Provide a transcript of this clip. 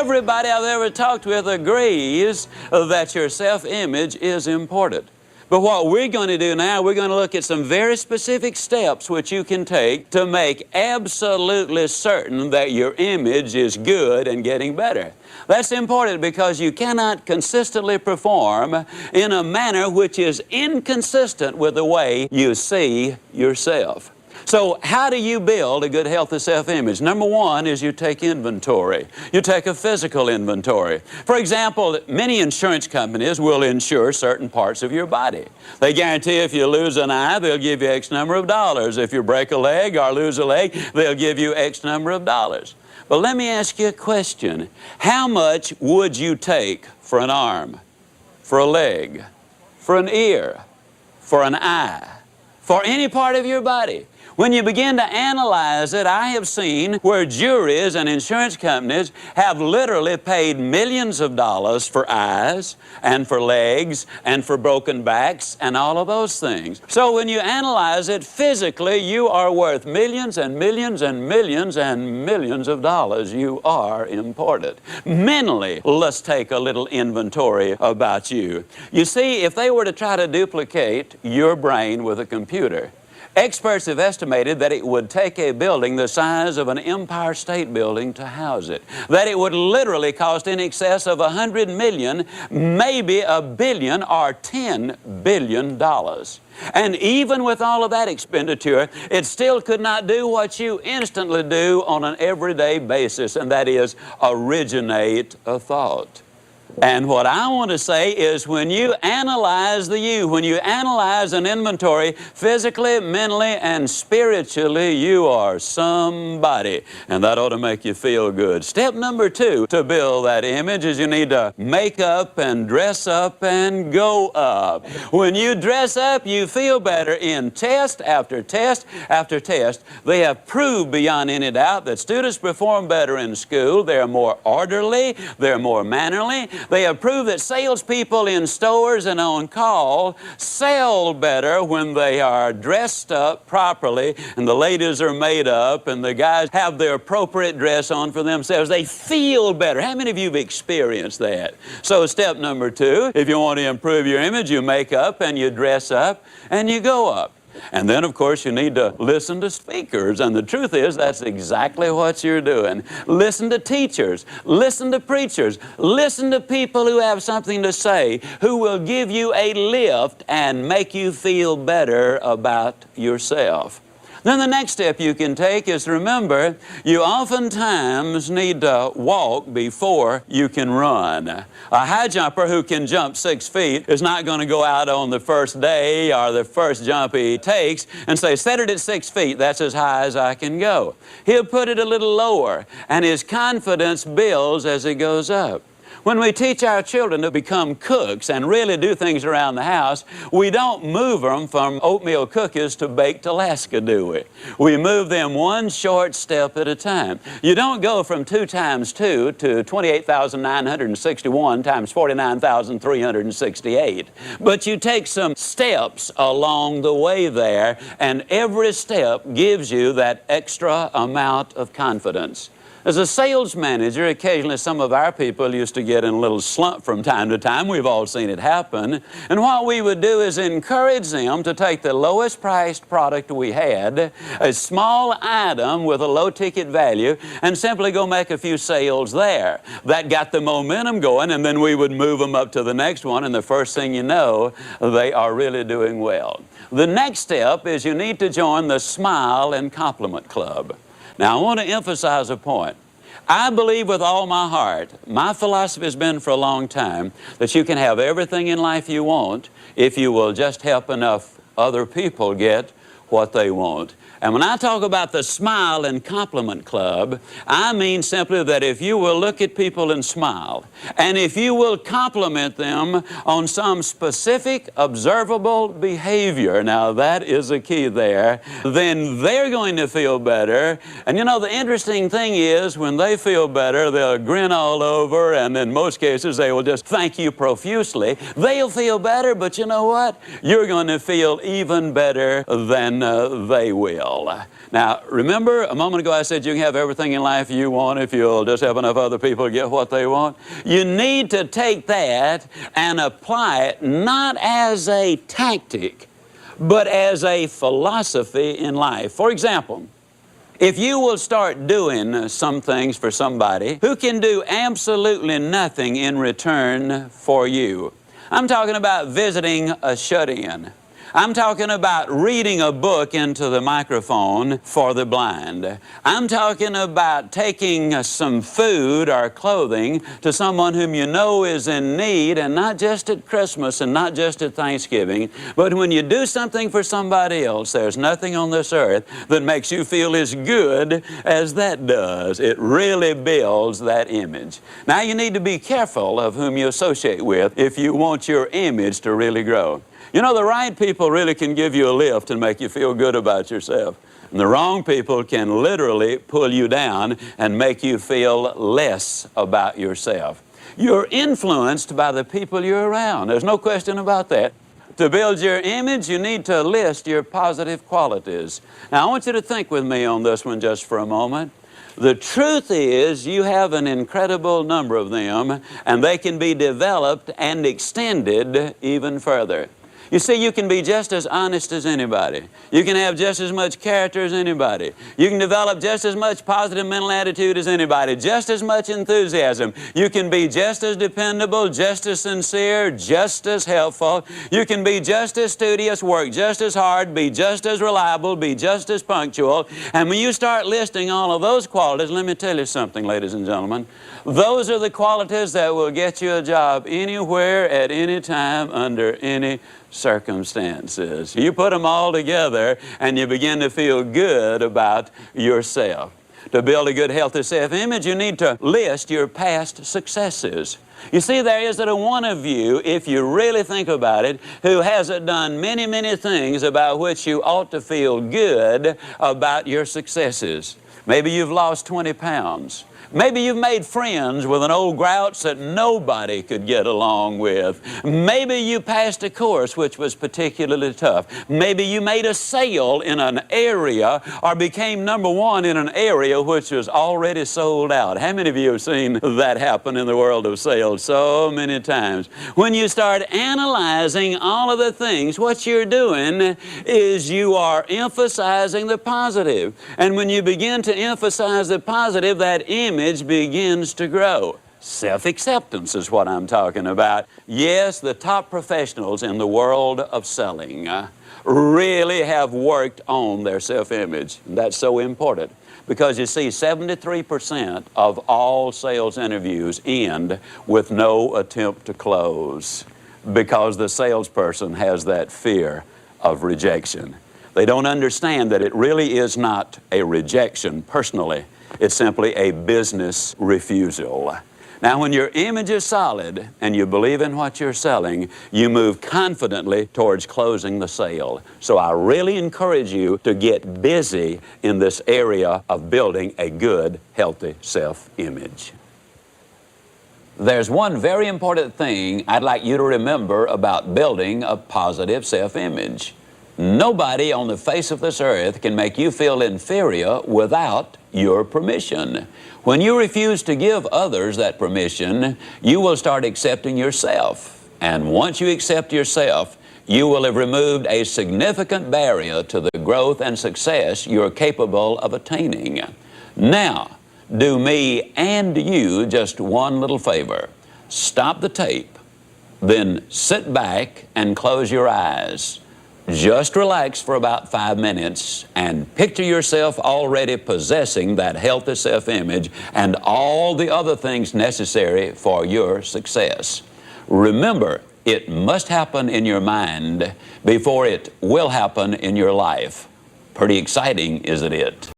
Everybody I've ever talked with agrees that your self-image is important. But what we're going to do now, we're going to look at some very specific steps which you can take to make absolutely certain that your image is good and getting better. That's important because you cannot consistently perform in a manner which is inconsistent with the way you see yourself. So how do you build a good, healthy self-image? Number one is you take inventory. You take a physical inventory. For example, many insurance companies will insure certain parts of your body. They guarantee if you lose an eye, they'll give you X number of dollars. If you break a leg or lose a leg, they'll give you X number of dollars. But let me ask you a question. How much would you take for an arm, for a leg, for an ear, for an eye, for any part of your body? When you begin to analyze it, I have seen where juries and insurance companies have literally paid millions of dollars for eyes and for legs and for broken backs and all of those things. So when you analyze it physically, you are worth millions and millions and millions and millions of dollars. You are important. Mentally, let's take a little inventory about you. You see, if they were to try to duplicate your brain with a computer, experts have estimated that it would take a building the size of an Empire State Building to house it. That it would literally cost in excess of $100 million, maybe $1 billion or $10 billion. And even with all of that expenditure, it still could not do what you instantly do on an everyday basis, and that is originate a thought. And what I want to say is when you analyze the you, when you analyze an inventory, physically, mentally, and spiritually, you are somebody. And that ought to make you feel good. Step number two to build that image is you need to make up and dress up and go up. When you dress up, you feel better in test after test after test. They have proved beyond any doubt that students perform better in school. They're more orderly. They're more mannerly. They have proved that salespeople in stores and on call sell better when they are dressed up properly and the ladies are made up and the guys have their appropriate dress on for themselves. They feel better. How many of you have experienced that? So step number two, if you want to improve your image, you make up and you dress up and you go up. And then, of course, you need to listen to speakers. And the truth is, that's exactly what you're doing. Listen to teachers. Listen to preachers. Listen to people who have something to say, who will give you a lift and make you feel better about yourself. Then the next step you can take is remember, you oftentimes need to walk before you can run. A high jumper who can jump 6 feet is not going to go out on the first day or the first jump he takes and say, set it at 6 feet, that's as high as I can go. He'll put it a little lower, and his confidence builds as he goes up. When we teach our children to become cooks and really do things around the house, we don't move them from oatmeal cookies to baked Alaska, do we? We move them one short step at a time. You don't go from 2 times 2 to 28,961 times 49,368. But you take some steps along the way there, and every step gives you that extra amount of confidence. As a sales manager, occasionally some of our people used to get in a little slump from time to time. We've all seen it happen. And what we would do is encourage them to take the lowest priced product we had, a small item with a low ticket value, and simply go make a few sales there. That got the momentum going, and then we would move them up to the next one, and the first thing you know, they are really doing well. The next step is you need to join the Smile and Compliment Club. Now, I want to emphasize a point. I believe with all my heart, my philosophy has been for a long time, that you can have everything in life you want if you will just help enough other people get what they want. And when I talk about the Smile and Compliment Club, I mean simply that if you will look at people and smile, and if you will compliment them on some specific observable behavior, now that is a key there, then they're going to feel better. And you know, the interesting thing is when they feel better, they'll grin all over, and in most cases they will just thank you profusely. They'll feel better, but you know what? You're going to feel even better than they will. Now, remember a moment ago I said you can have everything in life you want if you'll just have enough other people to get what they want? You need to take that and apply it not as a tactic, but as a philosophy in life. For example, if you will start doing some things for somebody who can do absolutely nothing in return for you. I'm talking about visiting a shut-in. I'm talking about reading a book into the microphone for the blind. I'm talking about taking some food or clothing to someone whom you know is in need, and not just at Christmas and not just at Thanksgiving, but when you do something for somebody else, there's nothing on this earth that makes you feel as good as that does. It really builds that image. Now you need to be careful of whom you associate with if you want your image to really grow. You know, the right people really can give you a lift and make you feel good about yourself. And the wrong people can literally pull you down and make you feel less about yourself. You're influenced by the people you're around. There's no question about that. To build your image, you need to list your positive qualities. Now, I want you to think with me on this one just for a moment. The truth is you have an incredible number of them, and they can be developed and extended even further. You see, you can be just as honest as anybody. You can have just as much character as anybody. You can develop just as much positive mental attitude as anybody, just as much enthusiasm. You can be just as dependable, just as sincere, just as helpful. You can be just as studious, work just as hard, be just as reliable, be just as punctual. And when you start listing all of those qualities, let me tell you something, ladies and gentlemen. Those are the qualities that will get you a job anywhere, at any time, under any circumstances. You put them all together and you begin to feel good about yourself. To build a good, healthy self-image, you need to list your past successes. You see, there isn't a one of you, if you really think about it, who hasn't done many, many things about which you ought to feel good about your successes. Maybe you've lost 20 pounds. Maybe you've made friends with an old grouch that nobody could get along with. Maybe you passed a course which was particularly tough. Maybe you made a sale in an area or became number one in an area which was already sold out. How many of you have seen that happen in the world of sales so many times? When you start analyzing all of the things, what you're doing is you are emphasizing the positive. And when you begin to emphasize the positive, that image begins to grow. Self-acceptance is what I'm talking about. Yes, the top professionals in the world of selling really have worked on their self-image. That's so important because you see 73% of all sales interviews end with no attempt to close because the salesperson has that fear of rejection. They don't understand that it really is not a rejection personally. It's simply a business refusal. Now, when your image is solid and you believe in what you're selling, you move confidently towards closing the sale. So I really encourage you to get busy in this area of building a good, healthy self-image. There's one very important thing I'd like you to remember about building a positive self-image. Nobody on the face of this earth can make you feel inferior without your permission. When you refuse to give others that permission, you will start accepting yourself. And once you accept yourself, you will have removed a significant barrier to the growth and success you're capable of attaining. Now, do me and you just one little favor. Stop the tape, then sit back and close your eyes. Just relax for about 5 minutes and picture yourself already possessing that healthy self-image and all the other things necessary for your success. Remember, it must happen in your mind before it will happen in your life. Pretty exciting, isn't it?